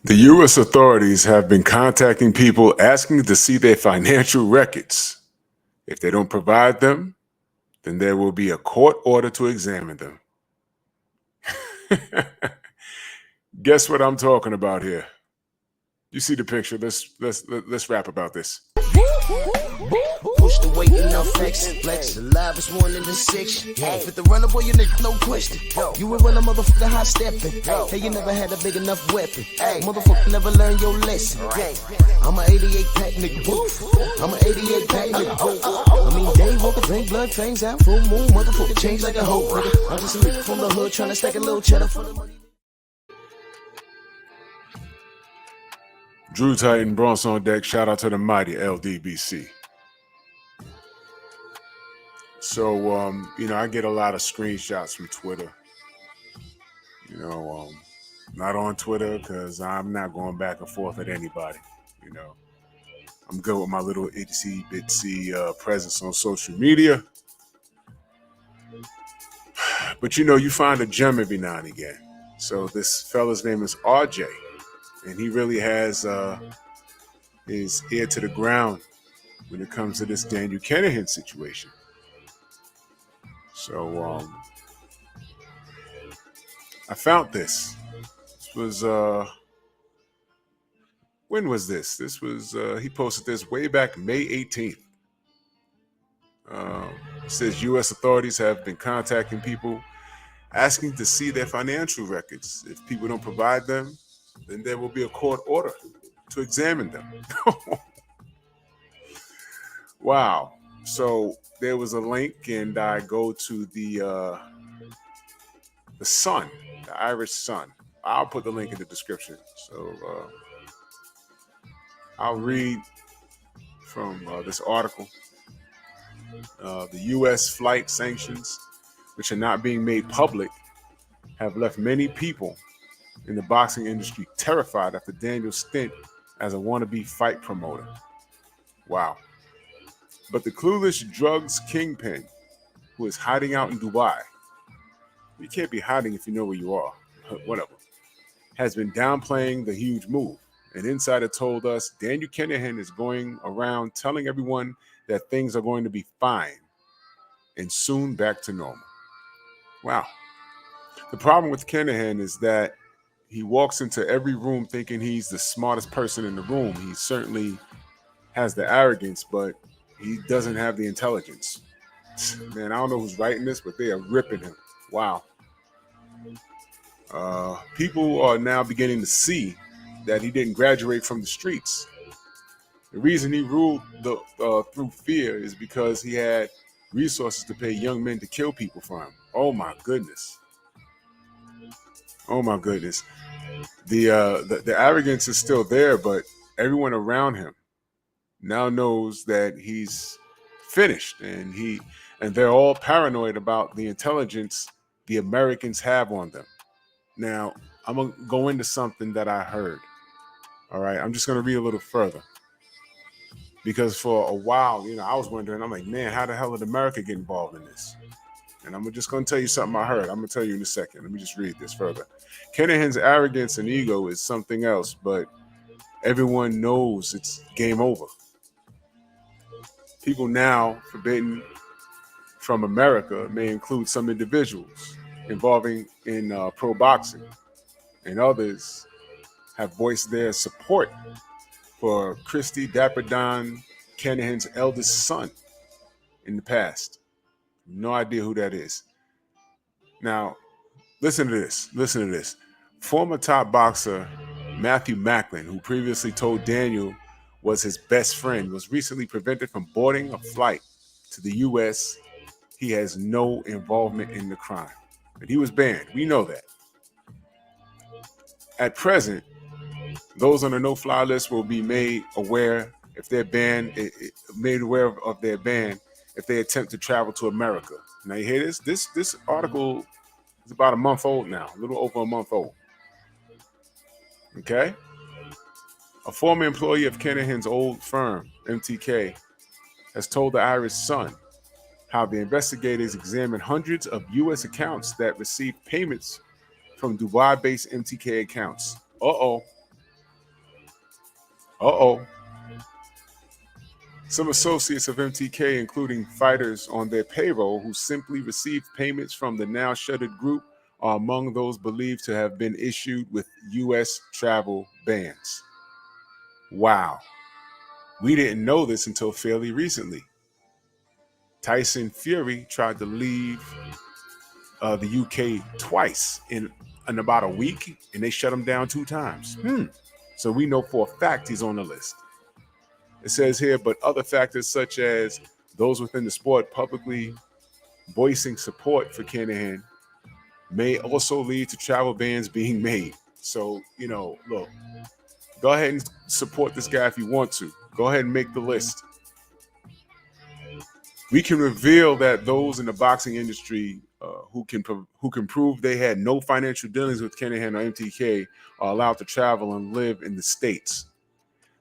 The U.S. authorities have been contacting people asking to see their financial records. If they don't provide them, then there will be a court order to examine them. Guess what I'm talking about here? You see the picture. Let's rap about this. Push the weight, enough flex. Alive is one in the six. Fit the runner, boy, you nigga, no question. You ain't run a motherfucker high stepping. Hey, you never had a big enough weapon. Motherfucker never learned your lesson. I'm a 88 pack nigga. I'm a 88 pack nigga. I mean, day walker, drink blood, trains out, full moon, motherfucker change like a hoe. I'm just a nigga from the hood trying to stack a little cheddar for the money. Drew Titan, Bronx on deck. Shout out to the mighty LDBC. So, I get a lot of screenshots from Twitter. Not on Twitter because I'm not going back and forth at anybody. I'm good with my little itsy bitsy presence on social media. But you find a gem every now and again. So this fella's name is RJ, and he really has his ear to the ground when it comes to this Daniel Kinahan situation. So I found this. This was when was this? This was he posted this way back May 18th. It says U.S. authorities have been contacting people asking to see their financial records. If people don't provide them, then there will be a court order to examine them. Wow. So there was a link, and I go to the Sun, the Irish Sun. I'll put the link in the description. So I'll read from this article. The U.S. flight sanctions, which are not being made public, have left many people in the boxing industry terrified after Daniel's stint as a wannabe fight promoter. Wow. But the clueless drugs kingpin, who is hiding out in Dubai, you can't be hiding if you know where you are, whatever, has been downplaying the huge move. An insider told us Daniel Kinahan is going around telling everyone that things are going to be fine and soon back to normal. Wow. The problem with Kinahan is that he walks into every room thinking he's the smartest person in the room. He certainly has the arrogance, but he doesn't have the intelligence. Man, I don't know who's writing this, but they are ripping him. Wow. People are now beginning to see that he didn't graduate from the streets. The reason he ruled through fear is because he had resources to pay young men to kill people for him. Oh my goodness. Oh my goodness. The arrogance is still there, but everyone around him now knows that he's finished, and they're all paranoid about the intelligence the Americans have on them. Now, I'm gonna go into something that I heard. All right, I'm just gonna read a little further. Because for a while, I was wondering, I'm like, man, how the hell did America get involved in this? And I'm just going to tell you something I heard. I'm going to tell you in a second. Let me just read this further. Kinahan's arrogance and ego is something else, but everyone knows it's game over. People now forbidden from America may include some individuals involving in pro boxing, and others have voiced their support for Christy Dapper Don Kinahan's eldest son in the past. No idea who that is. Now, listen to this. Former top boxer Matthew Macklin, who previously told Daniel was his best friend, was recently prevented from boarding a flight to the U.S. He has no involvement in the crime. But he was banned. We know that. At present, those on the no-fly list will be made aware if they're banned, made aware of their ban if they attempt to travel to America. Now you hear this? This article is about a month old now, a little over a month old. Okay? A former employee of Kinahan's old firm, MTK, has told the Irish Sun how the investigators examined hundreds of U.S. accounts that received payments from Dubai-based MTK accounts. Uh-oh. Uh-oh. Some associates of MTK, including fighters on their payroll who simply received payments from the now shuttered group, are among those believed to have been issued with U.S. travel bans. Wow. We didn't know this until fairly recently. Tyson Fury tried to leave the UK twice in about a week, and they shut him down 2 times. So we know for a fact he's on the list. It says here, but other factors such as those within the sport publicly voicing support for Kinahan may also lead to travel bans being made. So, look, go ahead and support this guy if you want to. Go ahead and make the list. We can reveal that those in the boxing industry who can prove they had no financial dealings with Kinahan or MTK are allowed to travel and live in the States.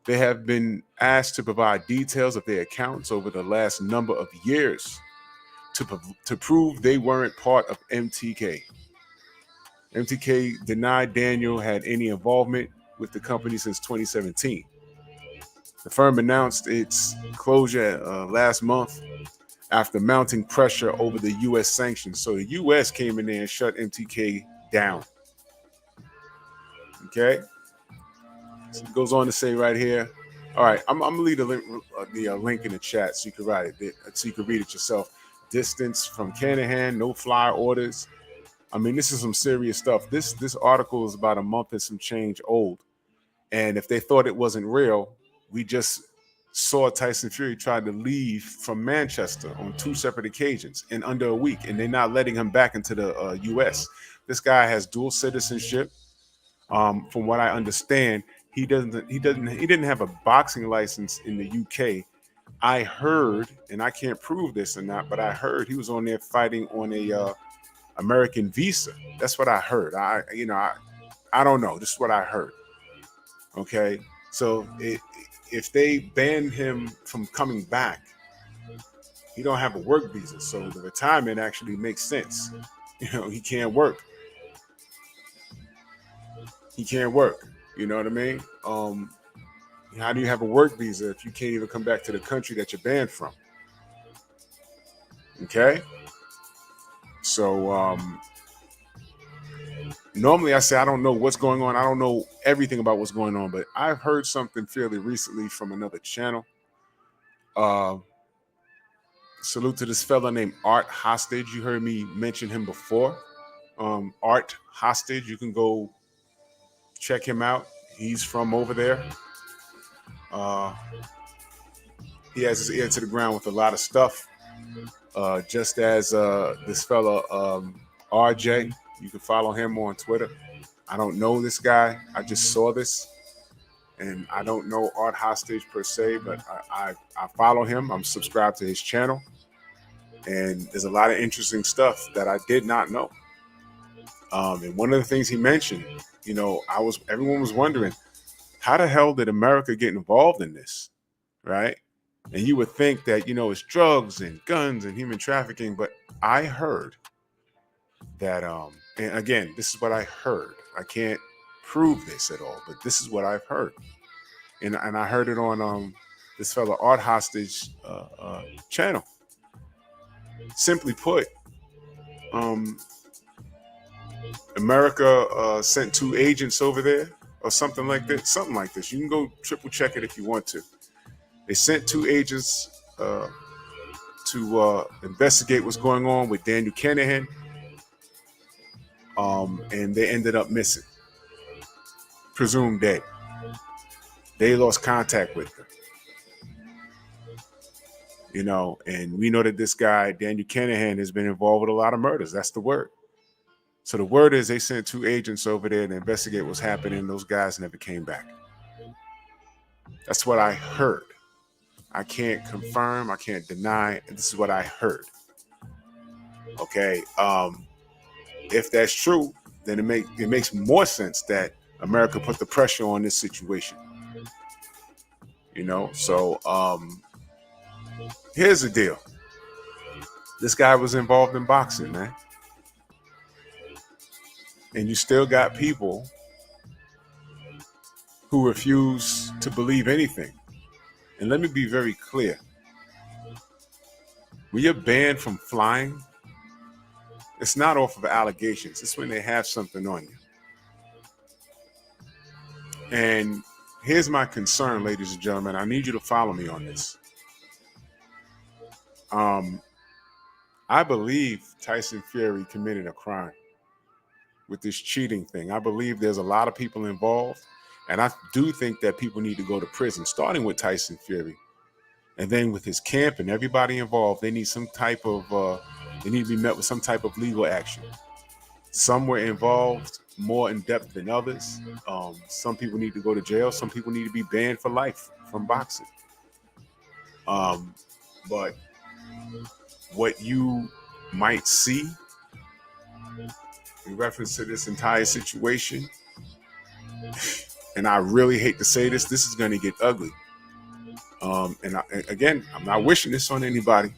They have been asked to provide details of their accounts over the last number of years to prove they weren't part of MTK. MTK denied Daniel had any involvement with the company since 2017. The firm announced its closure last month after mounting pressure over the U.S. sanctions. So the U.S. came in there and shut MTK down. Okay? So it goes on to say right here. All right, I'm gonna leave the link in the chat so you can write it, so you can read it yourself. Distance from Kinahan, no fly orders. I mean, this is some serious stuff. This article is about a month and some change old, and if they thought it wasn't real, we just saw Tyson Fury try to leave from Manchester on 2 separate occasions in under a week, and they're not letting him back into the U.S. This guy has dual citizenship. From what I understand, he didn't have a boxing license in the UK. I heard, and I can't prove this or not, but I heard he was on there fighting on a American visa. That's what I heard. I don't know. This is what I heard. Okay, so if they ban him from coming back, he don't have a work visa, so the retirement actually makes sense. He can't work. He can't work. You know what I mean? How do you have a work visa if you can't even come back to the country that you're banned from? Okay? So normally I say I don't know what's going on. I don't know everything about what's going on, but I've heard something fairly recently from another channel. Salute to this fella named Art Hostage. You heard me mention him before. Art Hostage. You can go check him out. He's from over there. He has his ear to the ground with a lot of stuff. Just as this fella RJ, you can follow him on Twitter. I don't know this guy. I just saw this, and I don't know Art Hostage per se, but I follow him. I'm subscribed to his channel, and there's a lot of interesting stuff that I did not know. And one of the things he mentioned, everyone was wondering, how the hell did America get involved in this, right? And you would think that, it's drugs and guns and human trafficking, but I heard that, and again, this is what I heard. I can't prove this at all, but this is what I've heard. And I heard it on this fella Art Hostage channel. Simply put, America sent 2 agents over there or something like this. Something like this. You can go triple check it if you want to. They sent 2 agents to investigate what's going on with Daniel Kinahan, and they ended up missing, presumed dead. They lost contact with them. And we know that this guy, Daniel Kinahan, has been involved with a lot of murders. That's the word. So the word is they sent 2 agents over there to investigate what's happening. Those guys never came back. That's what I heard. I can't confirm. I can't deny. This is what I heard. Okay. If that's true, then it makes more sense that America put the pressure on this situation. So here's the deal. This guy was involved in boxing, man. And you still got people who refuse to believe anything. And let me be very clear. When you're banned from flying, it's not off of allegations. It's when they have something on you. And here's my concern, ladies and gentlemen. I need you to follow me on this. Um, I believe Tyson Fury committed a crime with this cheating thing. I believe there's a lot of people involved. And I do think that people need to go to prison, starting with Tyson Fury. And then with his camp and everybody involved, they need some type of, they need to be met with some type of legal action. Some were involved more in depth than others. Some people need to go to jail. Some people need to be banned for life from boxing. But what you might see in reference to this entire situation, and I really hate to say this, this is going to get ugly. Again, I'm not wishing this on anybody,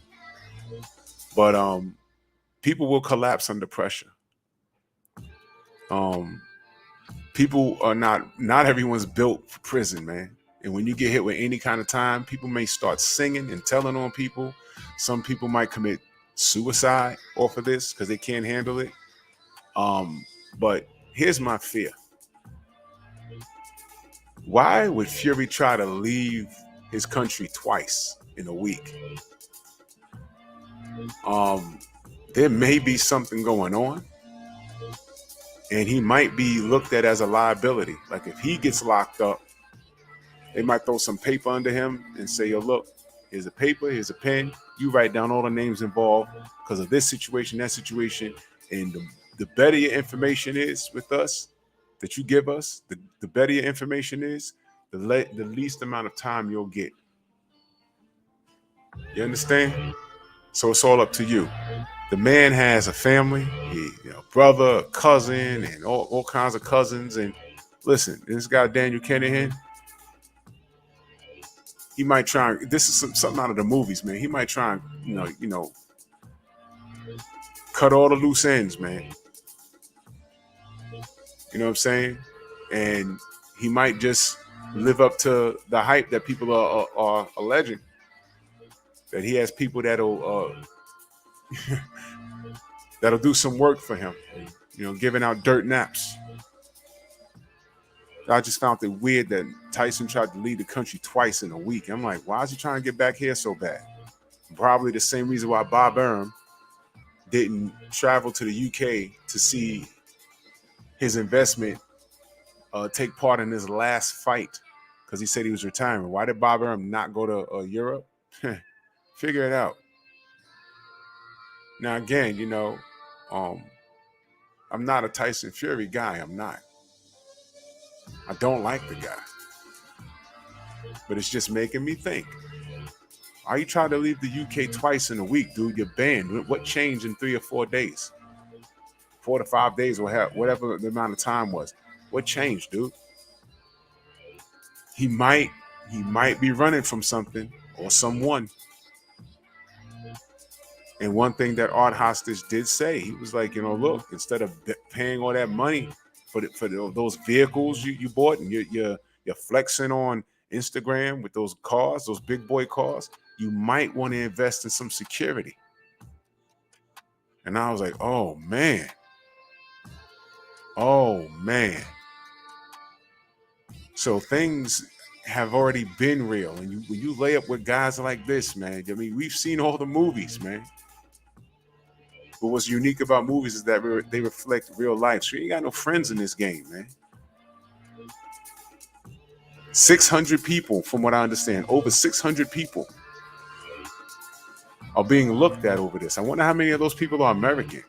but people will collapse under pressure. People are not everyone's built for prison, man. And when you get hit with any kind of time, people may start singing and telling on people. Some people might commit suicide off of this because they can't handle it. But here's my fear. Why would Fury try to leave his country twice in a week? There may be something going on, and he might be looked at as a liability. Like if he gets locked up, they might throw some paper under him and say, yo, look, here's a paper, here's a pen. You write down all the names involved because of this situation, that situation. And the better your information is with us, that you give us, the better your information is, the least amount of time you'll get. You understand? So it's all up to you. The man has a family, brother, a cousin, and all kinds of cousins. And listen, this guy Daniel Kinahan, he might try. This is something out of the movies, man. He might try and cut all the loose ends, man. You know what I'm saying? And he might just live up to the hype that people are alleging. That he has people that'll do some work for him, giving out dirt naps. I just found it weird that Tyson tried to leave the country twice in a week. I'm like, why is he trying to get back here so bad? Probably the same reason why Bob Arum didn't travel to the UK to see his investment take part in his last fight because he said he was retiring. Why did Bob Arum not go to Europe? Figure it out. Now, again, I'm not a Tyson Fury guy. I'm not. I don't like the guy. But it's just making me think. Are you trying to leave the UK twice in a week, dude? You're banned. What changed in 3 or 4 days? 4 to 5 days, or whatever the amount of time was. What changed, dude? He might be running from something or someone. And one thing that Art Hostage did say, he was like, look, instead of paying all that money for those vehicles you bought, and you're flexing on Instagram with those cars, those big boy cars, you might want to invest in some security. And I was like, oh man. So things have already been real. And when you lay up with guys like this, man, I mean, we've seen all the movies, man. But what's unique about movies is that they reflect real life. So you ain't got no friends in this game, man. 600 people, from what I understand, over 600 people are being looked at over this. I wonder how many of those people are American.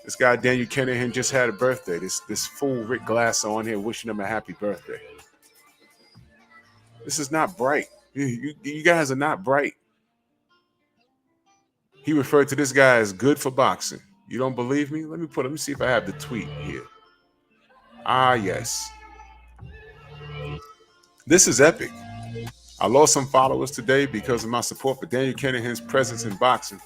This guy, Daniel Kinahan, just had a birthday. This fool Rick Glass on here wishing him a happy birthday. This is not bright. You guys are not bright. He referred to this guy as good for boxing. You don't believe me? Let me see if I have the tweet here. Ah, yes. This is epic. I lost some followers today because of my support for Daniel Kinahan's presence in boxing.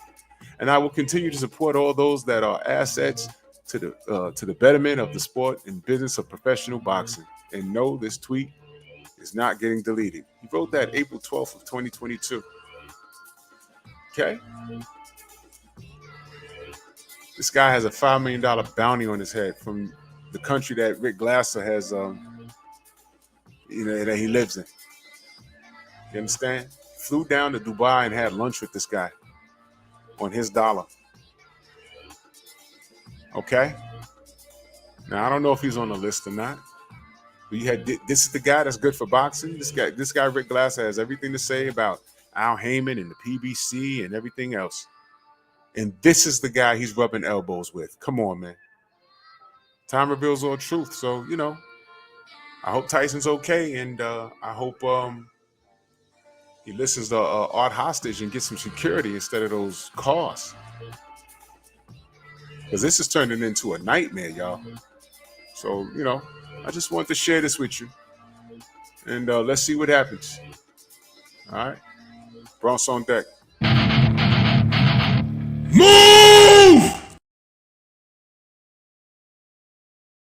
And I will continue to support all those that are assets to the betterment of the sport and business of professional boxing. And no, this tweet is not getting deleted. He wrote that April 12th of 2022. Okay? This guy has a $5 million bounty on his head from the country that Rick Glasser has, that he lives in. You understand? Flew down to Dubai and had lunch with this guy on his dollar. Okay? Now, I don't know if he's on the list or not. But this is the guy that's good for boxing. This guy, Rick Glasser, has everything to say about Al Heyman and the PBC and everything else. And this is the guy he's rubbing elbows with. Come on, man. Time reveals all truth. So, I hope Tyson's okay. And I hope he listens to Art Hostage and gets some security instead of those cars. Because this is turning into a nightmare, y'all. So, I just wanted to share this with you. And let's see what happens. All right. Bronx on deck. Move!